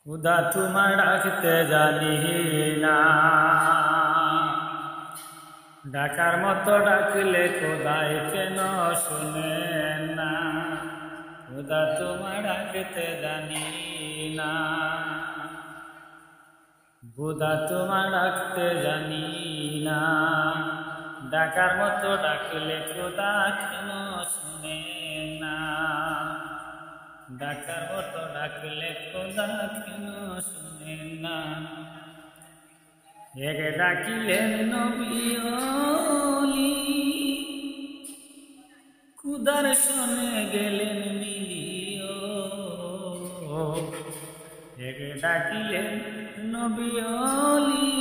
খুদা তোমার ডাকতে জানি না, ডাকার মতো ডাকলে খোদাই কেন শুনেন না। খুদা তোমার ডাকতে জানি না, খুদা তোমার ডাকতে জানি না, ডাকার মতো ডাকলে খোদা কেন শুনেন না। ডাকার মতো ডাকলে খোদা কেন শুনেন না। এক ডাকিলেন নবী ওলি, খুদার শোনে গেলেন মিলিও। এক ডাকিলেন নবী ওলি,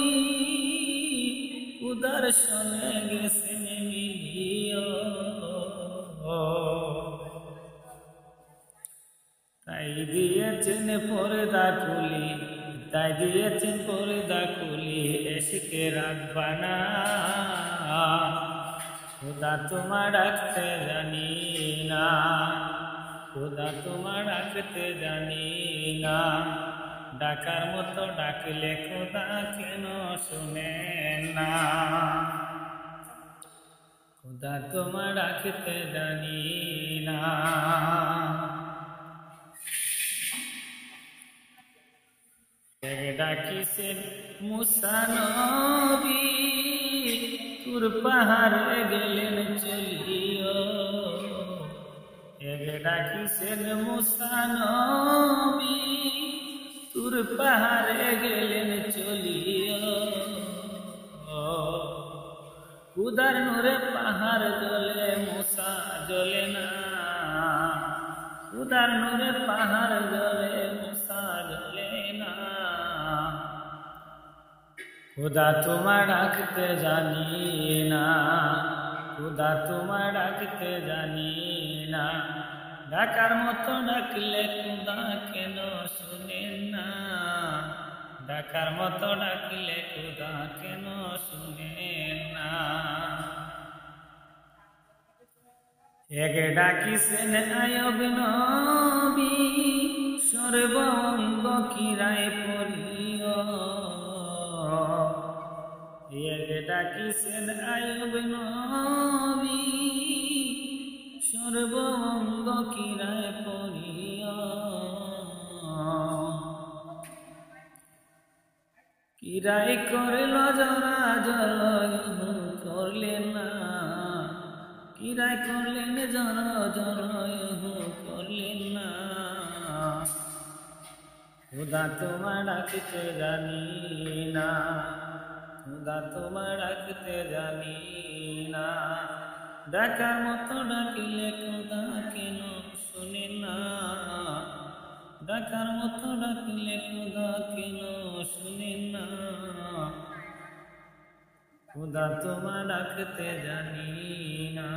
খুদার শোনে গেছেন মিলিও। তাই দিয়েছেন পর্দা খুলি, তাই দিয়েছেন পর্দা খুলি, এসকে রাখবানা। খোদা তোমার ডাকতে জানি না, খোদা তোমার ডাকতে জানি না, ডাকার মতো ডাকলে খোদা কেন শুনেন না। খোদা তোমার ডাকতে জানি না। ডাকিছেন মুসা নবী, তুর পাহাড়ে গেলেন চলিও। এক ডাকিছেন মুসা নবী, তুর পাহাড়ে গেলেন চলিও। খুদার নূরে পাহাড় জ্বলে মুসা জ্বলে না, খুদার নূরে পাহাড় জ্বলে মুসা জ্বলে না। খোদা তোমার ডাকতে জানি না, খোদা তোমার ডাকতে জানি না, ডাকার মতো ডাকলে খোদা কেন শুনেন না। ডাকার মতো ডাকলে খোদা কেন শুনেন না। এক ডাকিছেন আয়ব নবী, সর্বঙ্গ কিরায় পড়িও। এক ডাকিছেন আয়ব নবী, সর্বঙ্গ কিরায় পড়িও। কিরায় করল জরা জর করলেন না, কিরায় করলেন জর জর করলেন না। খোদা তোমার ডাকতে জানি না, খোদা তোমার ডাকতে জানি না, ডাকার মতো ডাকিলে খোদা কেন শুনেন না। ডাকার মতো ডাকিলে খোদা কেন শুনেন না। খোদা তোমার ডাকতে জানি না।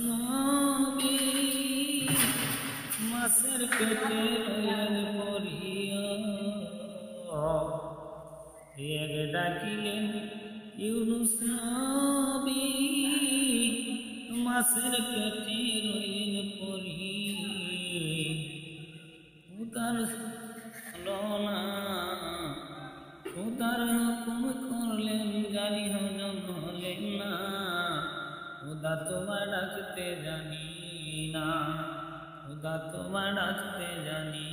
নবী মাছের পেটে রইলেন পড়িও। এক ডাকিলেন ইউনুস নবী, মাছের পেটে রইলেন পড়ি। খোদার না, খোদার হুকুম করলেন গালি হজম হলেন না। খোদা তোমার ডাকতে জানি না, খোদা তোমার ডাকতে জানি